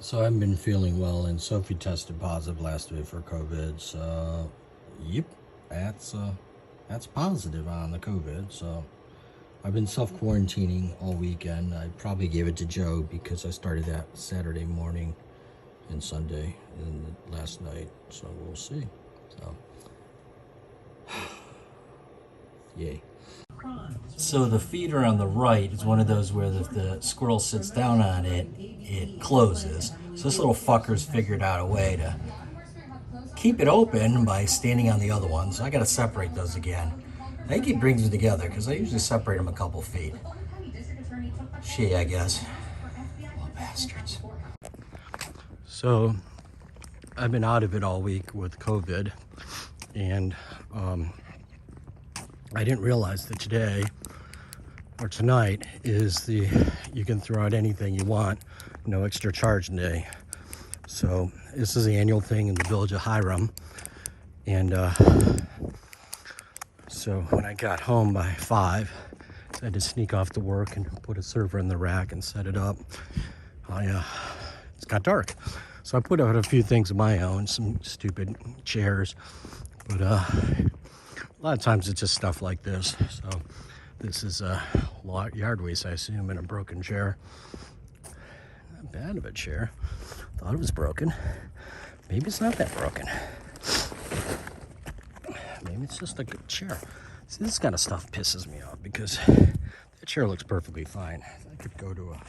So I haven't been feeling well, and Sophie tested positive last week for COVID. So, yep, that's positive on the COVID. So I've been self-quarantining all weekend. I probably gave it to Joe because I started that Saturday morning and Sunday and last night. So we'll see. So, yay. So the feeder on the right is one of those where if the squirrel sits down on it, it closes. So this little fucker's figured out a way to keep it open by standing on the other one. So I gotta separate those again. I think he brings them together because I usually separate them a couple feet. She, I guess. Little bastards. So I've been out of it all week with COVID, and I didn't realize that today or tonight is you can throw out anything you want, no extra charge day. So this is the annual thing in the village of Hiram. And so when I got home by 5, I had to sneak off to work and put a server in the rack and set it up. It's got dark. So I put out a few things of my own, some stupid chairs, but a lot of times it's just stuff like this. So this is a yard waste, I assume, in a broken chair. Not bad of a chair. Thought it was broken. Maybe it's not that broken. Maybe it's just a good chair. See, this kind of stuff pisses me off because that chair looks perfectly fine. I could go to a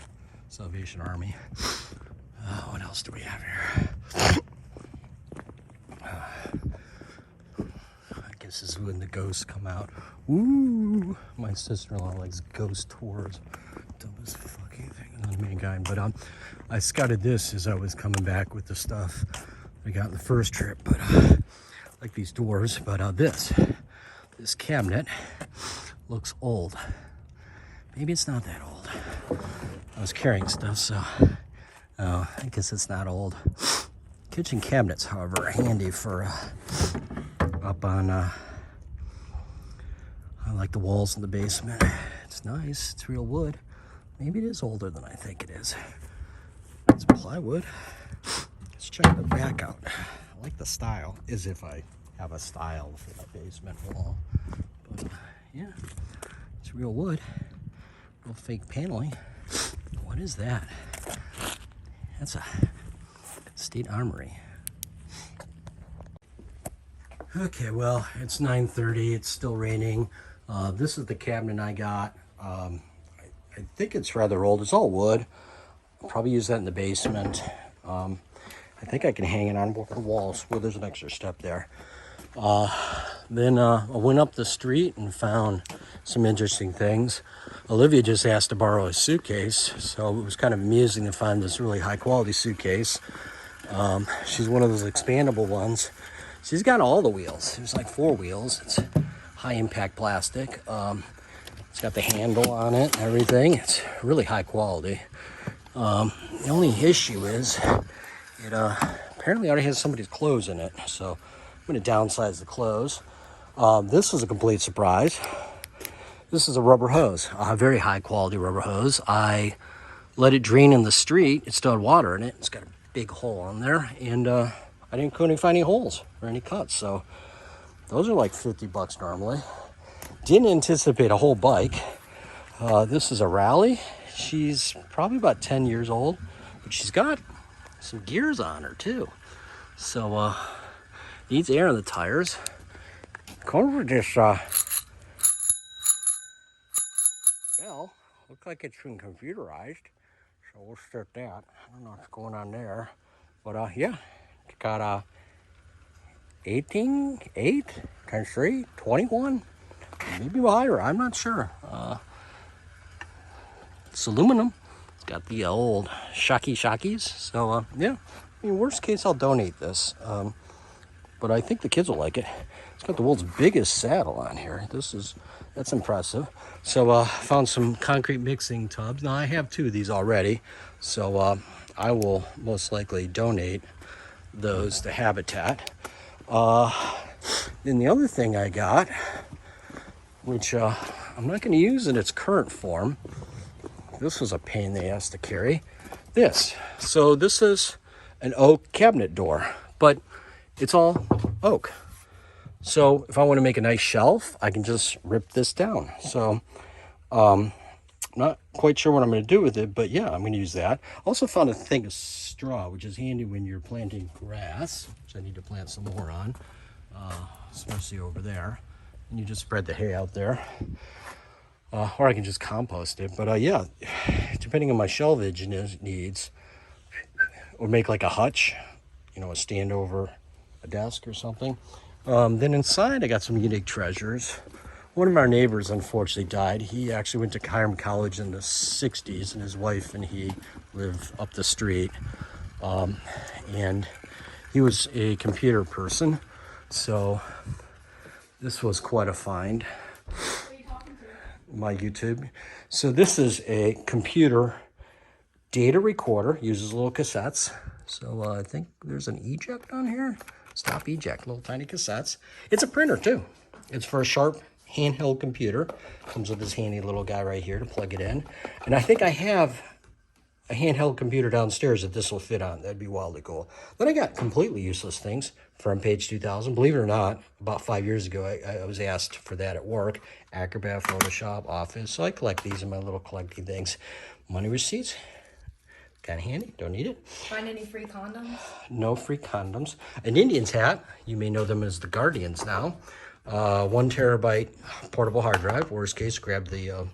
Salvation Army. What else do we have here? This is when the ghosts come out. Ooh, my sister-in-law likes ghost tours. Dumbest fucking thing on mankind. But I scouted this as I was coming back with the stuff I got in the first trip. But like these doors. But this cabinet looks old. Maybe it's not that old. I was carrying stuff, so I guess it's not old. Kitchen cabinets, however, are handy for up on like the walls in the basement. It's nice. It's real wood. Maybe it is older than I think it is. It's plywood. Let's check the back out. I like the style, as if I have a style for the basement wall. But yeah, it's real wood. Real fake paneling. What is that? That's a state armory. Okay, well, it's 9:30. It's still raining. This is the cabinet I got. I think it's rather old. It's all wood. I'll probably use that in the basement. I think I can hang it on the walls. Well, there's an extra step there. Then I went up the street and found some interesting things. Olivia just asked to borrow a suitcase, so it was kind of amusing to find this really high-quality suitcase. She's one of those expandable ones. She's got all the wheels. There's like 4 wheels. It's high-impact plastic. It's got the handle on it and everything. It's really high quality. The only issue is it apparently already has somebody's clothes in it. So I'm going to downsize the clothes. This was a complete surprise. This is a rubber hose, a very high-quality rubber hose. I let it drain in the street. It still had water in it. It's got a big hole on there, and I couldn't find any holes or any cuts, so those are like $50 normally. Didn't anticipate a whole bike. This is a Rally. She's probably about 10 years old, but she's got some gears on her too. So needs air in the tires. Cover this well, looks like it's been computerized, so we'll start that. I don't know what's going on there, but yeah. It's got 18, 8 times 3, 21, maybe higher, I'm not sure. It's aluminum. It's got the old shockies. So yeah, I mean, worst case, I'll donate this. But I think the kids will like it. It's got the world's biggest saddle on here. That's impressive. So found some concrete mixing tubs. Now I have 2 of these already, so I will most likely donate those to Habitat. Then the other thing I got, which I'm not going to use in its current form. This was a pain in the ass to carry. this. So this is an oak cabinet door, but it's all oak. So if I want to make a nice shelf, I can just rip this down. So not quite sure what I'm going to do with it, but yeah, I'm going to use that. Also found a thing of straw, which is handy when you're planting grass, which I need to plant some more on, especially over there. And you just spread the hay out there. Or I can just compost it. But yeah, depending on my shelvage needs, or make like a hutch, you know, a stand over a desk or something. Then inside, I got some unique treasures. One of our neighbors unfortunately died. He actually went to Hiram College in the 60s, and his wife and he live up the street. And he was a computer person, so this was quite a find. My YouTube. So this is a computer data recorder, uses little cassettes. So I think there's an eject on here. Stop eject, little tiny cassettes. It's a printer too. It's for a sharp handheld computer. Comes with this handy little guy right here to plug it in. And I think I have a handheld computer downstairs that this will fit on. That'd be wildly cool. Then I got completely useless things from Page 2000. Believe it or not, about 5 years ago, I was asked for that at work. Acrobat, Photoshop, Office. So I collect these in my little collecting things. Money receipts. Kind of handy. Don't need it. Find any free condoms? No free condoms. An Indians hat. You may know them as the Guardians now. 1 terabyte portable hard drive. Worst case, grab the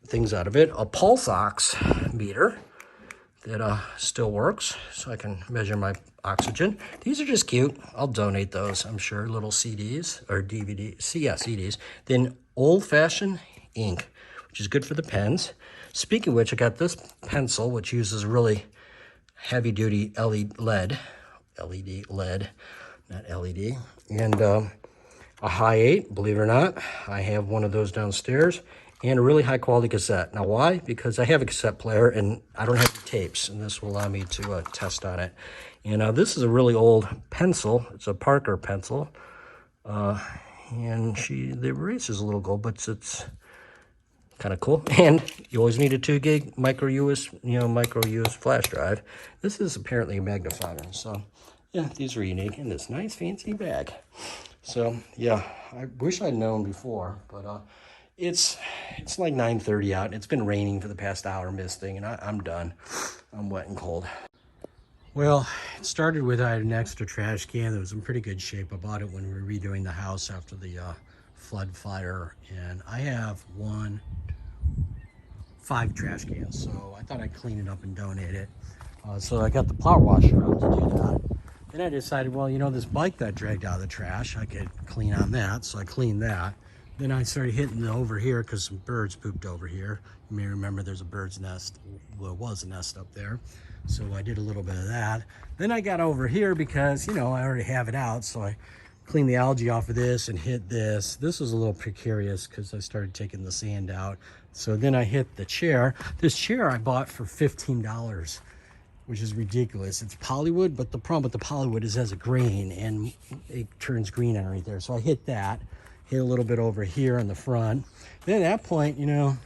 things out of it. A pulse ox meter that still works, so I can measure my oxygen. These are just cute. I'll donate those, I'm sure. Little CDs or DVDs. Yeah, CDs. Then old-fashioned ink, which is good for the pens. Speaking of which, I got this pencil, which uses really heavy-duty LED, not LED, and a high 8, believe it or not. I have one of those downstairs, and a really high-quality cassette. Now, why? Because I have a cassette player, and I don't have the tapes, and this will allow me to test on it. And this is a really old pencil. It's a Parker pencil, and the erase is a little gold, but it's kind of cool. And you always need a 2 gig micro USB flash drive. This is apparently a magnifier. So yeah, these are unique in this nice fancy bag. So yeah, I wish I'd known before, but it's like 9:30 out. It's been raining for the past hour, misting, and I'm done. I'm wet and cold. Well, it started with I had an extra trash can that was in pretty good shape. I bought it when we were redoing the house after the flood fire, and I have 5 trash cans, so I thought I'd clean it up and donate it. So I got the power washer out to do that. Then I decided, well, you know, this bike that I dragged out of the trash, I could clean on that, so I cleaned that. Then I started hitting over here because some birds pooped over here. You may remember there's a bird's nest. Well, it was a nest up there. So I did a little bit of that. Then I got over here because, you know, I already have it out, so I cleaned the algae off of this and hit this. This was a little precarious because I started taking the sand out. So then I hit the chair. This chair I bought for $15, which is ridiculous. It's polywood, but the problem with the polywood is it has a grain and it turns green on right there. So I hit that, hit a little bit over here on the front. Then at that point, you know,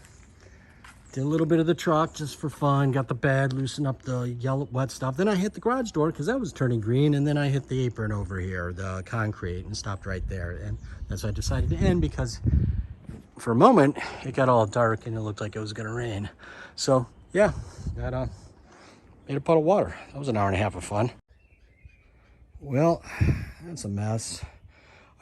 did a little bit of the truck just for fun, got the bed, loosened up the yellow wet stuff. Then I hit the garage door because that was turning green, and then I hit the apron over here, the concrete, and stopped right there. And that's why I decided to end, because for a moment it got all dark and it looked like it was gonna rain. So yeah, that made a puddle of water. That was an hour and a half of fun. Well, that's a mess.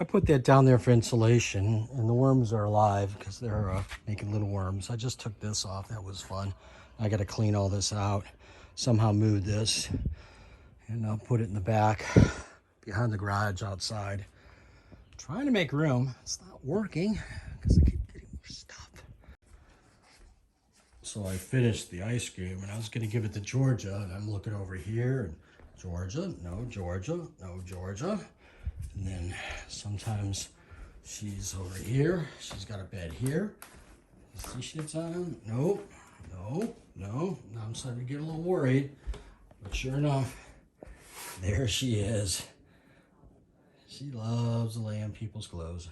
I put that down there for insulation, and the worms are alive because they're making little worms. I just took this off. That was fun. I got to clean all this out, somehow move this, and I'll put it in the back behind the garage outside. Trying to make room. It's not working because I keep getting more stuff. So I finished the ice cream, and I was going to give it to Georgia, and I'm looking over here, and Georgia, no Georgia, no Georgia. And then sometimes she's over here. She's got a bed here. See shit's on? Nope. No. No. Now I'm starting to get a little worried. But sure enough, there she is. She loves to lay on people's clothes.